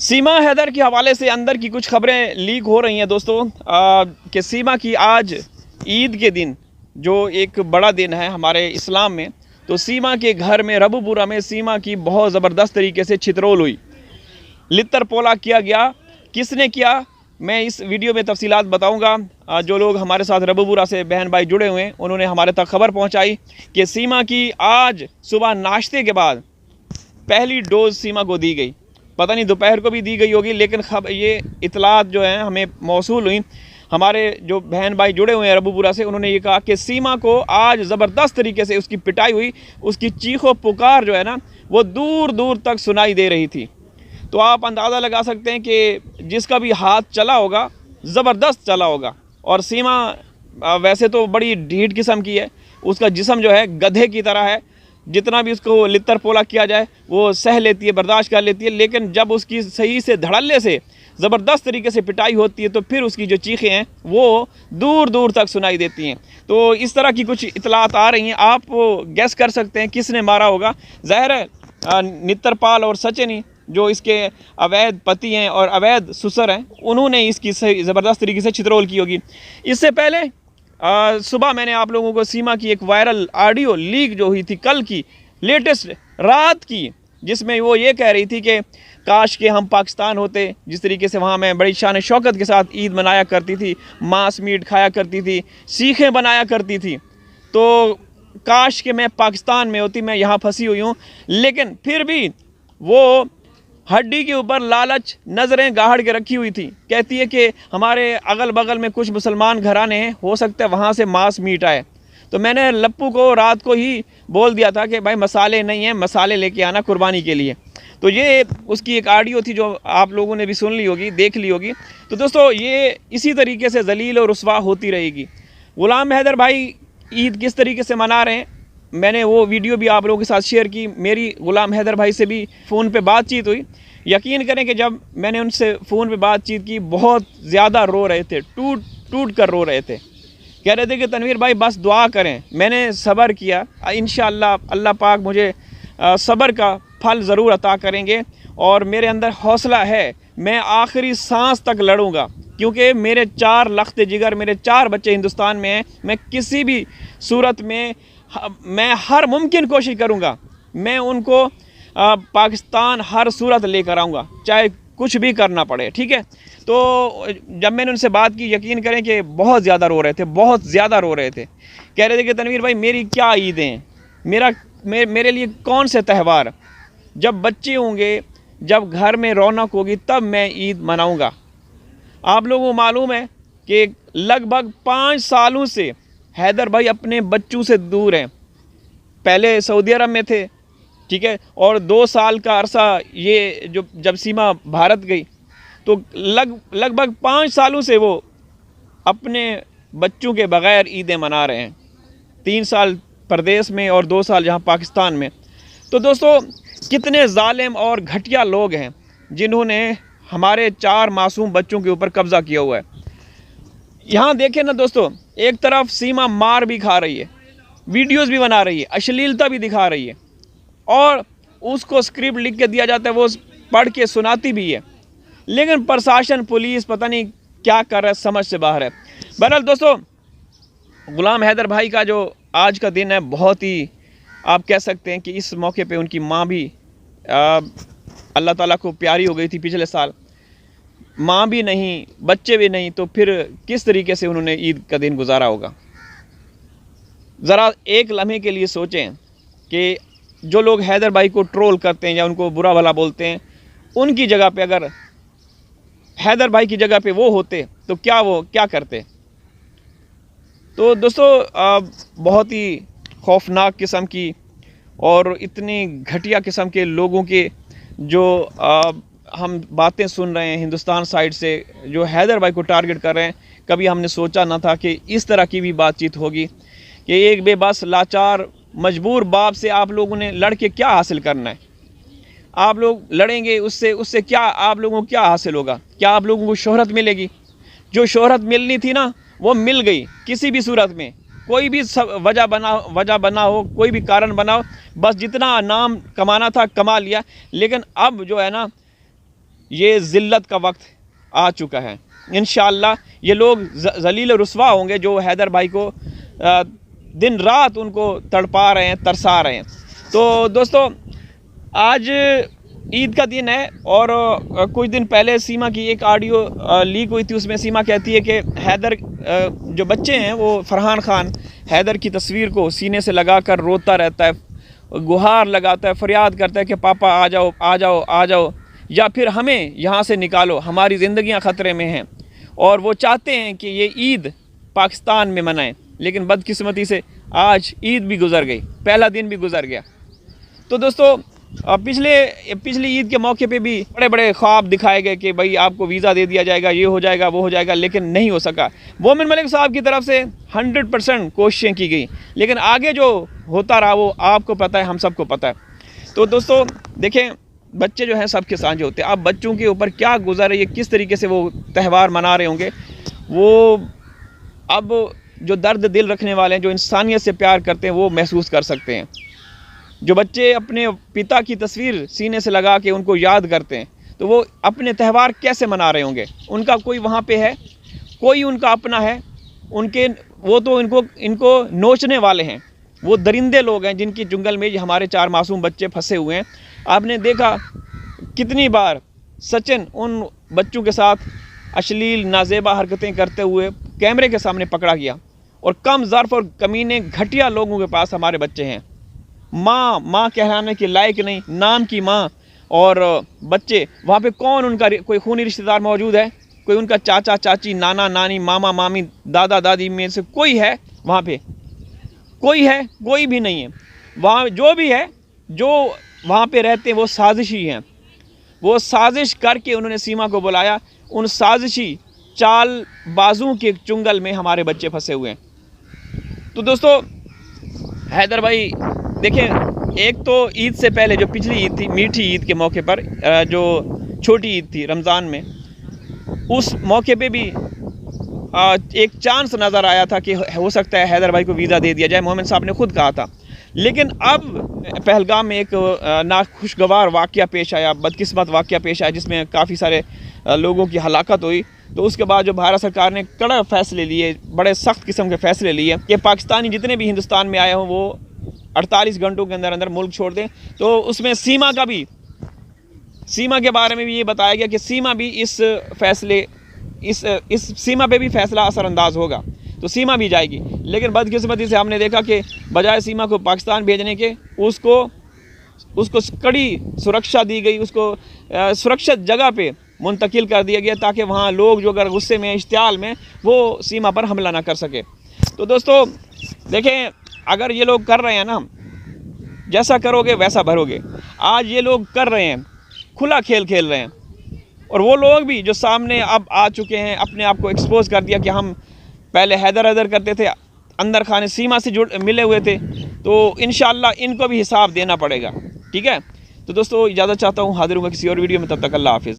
सीमा हैदर के हवाले से अंदर की कुछ खबरें लीक हो रही हैं दोस्तों कि सीमा की आज ईद के दिन जो एक बड़ा दिन है हमारे इस्लाम में, तो सीमा के घर में रबूपुरा में सीमा की बहुत ज़बरदस्त तरीके से छितरोल हुई, लित्तर पोला किया गया। किसने किया, मैं इस वीडियो में तफसीलात बताऊंगा। जो लोग हमारे साथ रबूपुरा से बहन भाई जुड़े हुए हैं उन्होंने हमारे तक खबर पहुंचाई कि सीमा की आज सुबह नाश्ते के बाद पहली डोज सीमा को दी गई। पता नहीं दोपहर को भी दी गई होगी, लेकिन ये इतलात जो हैं हमें मौसूल हुई। हमारे जो बहन भाई जुड़े हुए हैं रबूपुरा से, उन्होंने ये कहा कि सीमा को आज ज़बरदस्त तरीके से उसकी पिटाई हुई, उसकी चीखो पुकार जो है ना वो दूर दूर तक सुनाई दे रही थी। तो आप अंदाज़ा लगा सकते हैं कि जिसका भी हाथ चला होगा ज़बरदस्त चला होगा। और सीमा वैसे तो बड़ी ढीठ किस्म की है, उसका जिस्म जो है गधे की तरह है, जितना भी उसको लित्तर पोला किया जाए वो सह लेती है, बर्दाश्त कर लेती है। लेकिन जब उसकी सही से धड़ल्ले से ज़बरदस्त तरीके से पिटाई होती है तो फिर उसकी जो चीखें हैं वो दूर दूर तक सुनाई देती हैं। तो इस तरह की कुछ इतलात आ रही हैं, आप गैस कर सकते हैं किसने मारा होगा। ज़ाहिर है नित्तरपाल और सचिन जो इसके अवैध पति हैं और अवैध ससुर हैं, उन्होंने इसकी सही ज़बरदस्त तरीके से छितरोल की होगी। इससे पहले सुबह मैंने आप लोगों को सीमा की एक वायरल ऑडियो लीक जो हुई थी कल की, लेटेस्ट रात की, जिसमें वो ये कह रही थी कि काश के हम पाकिस्तान होते, जिस तरीके से वहाँ मैं बड़ी शान शौकत के साथ ईद मनाया करती थी, मांस मीट खाया करती थी, सीखें बनाया करती थी, तो काश के मैं पाकिस्तान में होती, मैं यहाँ फंसी हुई हूँ। लेकिन फिर भी वो हड्डी के ऊपर लालच नज़रें गाड़ के रखी हुई थी। कहती है कि हमारे अगल बगल में कुछ मुसलमान घराने हैं, हो सकता है वहाँ से मांस मीट आए। तो मैंने लप्पू को रात को ही बोल दिया था कि भाई मसाले नहीं हैं, मसाले लेके आना कुर्बानी के लिए। तो ये उसकी एक ऑडियो थी जो आप लोगों ने भी सुन ली होगी, देख ली होगी। तो दोस्तों ये इसी तरीके से जलील और रुस्वा होती रहेगी। गुलाम हैदर भाई ईद किस तरीके से मना रहे हैं, मैंने वो वीडियो भी आप लोगों के साथ शेयर की। मेरी गुलाम हैदर भाई से भी फ़ोन पे बातचीत हुई। यकीन करें कि जब मैंने उनसे फ़ोन पे बातचीत की बहुत ज़्यादा रो रहे थे, टूट टूट कर रो रहे थे। कह रहे थे कि तनवीर भाई बस दुआ करें, मैंने सब्र किया, इंशाअल्लाह अल्लाह पाक मुझे सब्र का फल ज़रूर अता करेंगे और मेरे अंदर हौसला है, मैं आखिरी सांस तक लड़ूंगा, क्योंकि मेरे 4 लख्त जिगर, मेरे 4 बच्चे हिंदुस्तान में हैं। मैं किसी भी सूरत में मैं हर मुमकिन कोशिश करूंगा, मैं उनको पाकिस्तान हर सूरत लेकर आऊँगा, चाहे कुछ भी करना पड़े, ठीक है। तो जब मैंने उनसे बात की, यकीन करें कि बहुत ज़्यादा रो रहे थे, बहुत ज़्यादा रो रहे थे। कह रहे थे कि तनवीर भाई मेरी क्या ईदें हैं, मेरे लिए कौन से त्यौहार, जब बच्चे होंगे, जब घर में रौनक होगी तब मैं ईद मनाऊँगा। आप लोगों को मालूम है कि लगभग 5 सालों से हैदर भाई अपने बच्चों से दूर हैं। पहले सऊदी अरब में थे, ठीक है, और 2 साल का अरसा ये जो जब सीमा भारत गई तो लगभग 5 सालों से वो अपने बच्चों के बग़ैर ईदें मना रहे हैं। 3 साल प्रदेश में और 2 साल यहाँ पाकिस्तान में। तो दोस्तों कितने जालिम और घटिया लोग हैं जिन्होंने हमारे 4 मासूम बच्चों के ऊपर कब्ज़ा किया हुआ है। यहाँ देखें ना दोस्तों, एक तरफ सीमा मार भी खा रही है, वीडियोस भी बना रही है, अश्लीलता भी दिखा रही है, और उसको स्क्रिप्ट लिख के दिया जाता है, वो पढ़ के सुनाती भी है। लेकिन प्रशासन, पुलिस पता नहीं क्या कर रहा है, समझ से बाहर है। बहरहाल दोस्तों, गुलाम हैदर भाई का जो आज का दिन है, बहुत ही आप कह सकते हैं कि इस मौके पे उनकी माँ भी अल्लाह ताला को प्यारी हो गई थी पिछले साल। माँ भी नहीं, बच्चे भी नहीं, तो फिर किस तरीके से उन्होंने ईद का दिन गुजारा होगा। ज़रा एक लम्हे के लिए सोचें कि जो लोग हैदर भाई को ट्रोल करते हैं या उनको बुरा भला बोलते हैं, उनकी जगह पे अगर हैदर भाई की जगह पे वो होते तो क्या वो क्या करते। तो दोस्तों बहुत ही खौफनाक किस्म की और इतनी घटिया किस्म के लोगों के जो हम बातें सुन रहे हैं हिंदुस्तान साइड से, जो हैदर भाई को टारगेट कर रहे हैं। कभी हमने सोचा ना था कि इस तरह की भी बातचीत होगी कि एक बेबस लाचार मजबूर बाप से आप लोगों ने लड़ के क्या हासिल करना है। आप लोग लड़ेंगे उससे क्या आप लोगों को क्या हासिल होगा? क्या आप लोगों को शोहरत मिलेगी? जो शोहरत मिलनी थी ना वो मिल गई किसी भी सूरत में, कोई भी वजह बना हो, कोई भी कारण बनाओ, बस जितना नाम कमाना था कमा लिया। लेकिन अब जो है ना, ये ज़िल्लत का वक्त आ चुका है। इंशाअल्लाह ये लोग ज़लील रुस्वा होंगे जो हैदर भाई को दिन रात उनको तड़पा रहे हैं, तरसा रहे हैं। तो दोस्तों आज ईद का दिन है और कुछ दिन पहले सीमा की एक ऑडियो लीक हुई थी। उसमें सीमा कहती है कि हैदर जो बच्चे हैं वो फरहान खान हैदर की तस्वीर को सीने से लगाकर रोता रहता है, गुहार लगाता है, फरियाद करता है कि पापा आ जाओ आ जाओ आ जाओ, या फिर हमें यहाँ से निकालो, हमारी ज़िंदगियाँ ख़तरे में हैं। और वो चाहते हैं कि ये ईद पाकिस्तान में मनाएं, लेकिन बदकिस्मती से आज ईद भी गुज़र गई, पहला दिन भी गुज़र गया। तो दोस्तों पिछली ईद के मौके पे भी बड़े बड़े ख्वाब दिखाए गए कि भाई आपको वीज़ा दे दिया जाएगा, ये हो जाएगा, वो हो जाएगा, लेकिन नहीं हो सका। मोमिन मलिक साहब की तरफ से 100% कोशिशें की गई, लेकिन आगे जो होता रहा वो आपको पता है, हम सबको पता है। तो दोस्तों देखें, बच्चे जो हैं सबके साझे होते हैं। अब बच्चों के ऊपर क्या गुजर रही है, किस तरीके से वो त्यौहार मना रहे होंगे, वो अब जो दर्द दिल रखने वाले हैं, जो इंसानियत से प्यार करते हैं, वो महसूस कर सकते हैं। जो बच्चे अपने पिता की तस्वीर सीने से लगा के उनको याद करते हैं, तो वो अपने त्यौहार कैसे मना रहे होंगे। उनका कोई वहाँ पे है, कोई उनका अपना है, वो तो इनको नोचने वाले हैं। वो दरिंदे लोग हैं जिनकी जंगल में हमारे 4 मासूम बच्चे फंसे हुए हैं। आपने देखा कितनी बार सचिन उन बच्चों के साथ अश्लील नाजेबा हरकतें करते हुए कैमरे के सामने पकड़ा गया, और कम ज़र्फ़ और कमीने घटिया लोगों के पास हमारे बच्चे हैं। माँ कहलाने के लायक नहीं, नाम की माँ, और बच्चे वहाँ पे कौन उनका कोई खूनी रिश्तेदार मौजूद है, कोई उनका चाचा चाची, नाना नानी, मामा मामी, दादा दादी में से कोई है वहाँ पे? कोई है? कोई भी नहीं है। वहाँ जो भी है, जो वहाँ पे रहते हैं, वो साजिशी हैं। वो साजिश करके उन्होंने सीमा को बुलाया। उन साजिशी चाल बाजों के चुंगल में हमारे बच्चे फंसे हुए हैं। तो दोस्तों हैदर भाई देखें, एक तो ईद से पहले जो पिछली ईद थी, मीठी ईद के मौके पर, जो छोटी ईद थी रमज़ान में, उस मौके पे भी एक चांस नज़र आया था कि हो सकता है हैदर भाई को वीज़ा दे दिया जाए। मोमिन साहब ने खुद कहा था। लेकिन अब पहलगाम में एक नाखुशगवार वाक़या पेश आया, बदकिस्मत वाक़या पेश आया, जिसमें काफ़ी सारे लोगों की हलाकत हुई। तो उसके बाद जो भारत सरकार ने कड़ा फ़ैसले लिए, बड़े सख्त किस्म के फ़ैसले लिए कि पाकिस्तानी जितने भी हिंदुस्तान में आए हों वो 48 घंटों के अंदर मुल्क छोड़ दें। तो उसमें सीमा के बारे में भी ये बताया गया कि सीमा भी इस फैसले इस सीमा पे भी फ़ैसला असरअंदाज होगा, तो सीमा भी जाएगी। लेकिन बदकिस्मती से हमने देखा कि बजाय सीमा को पाकिस्तान भेजने के उसको कड़ी सुरक्षा दी गई, उसको सुरक्षित जगह पे मुंतकिल कर दिया गया, ताकि वहाँ लोग जो अगर गुस्से में, इश्तियाल में, वो सीमा पर हमला ना कर सके। तो दोस्तों देखें, अगर ये लोग कर रहे हैं ना, जैसा करोगे वैसा भरोगे। आज ये लोग कर रहे हैं, खुला खेल खेल रहे हैं, और वो लोग भी जो सामने अब आ चुके हैं, अपने आप को एक्सपोज कर दिया कि हम पहले हैदर करते थे, अंदर खाने सीमा से मिले हुए थे। तो इंशाअल्लाह इनको भी हिसाब देना पड़ेगा, ठीक है। तो दोस्तों इजाज़त चाहता हूँ, हाजिर हूँगा किसी और वीडियो में, तब तक अल्लाह हाफिज़।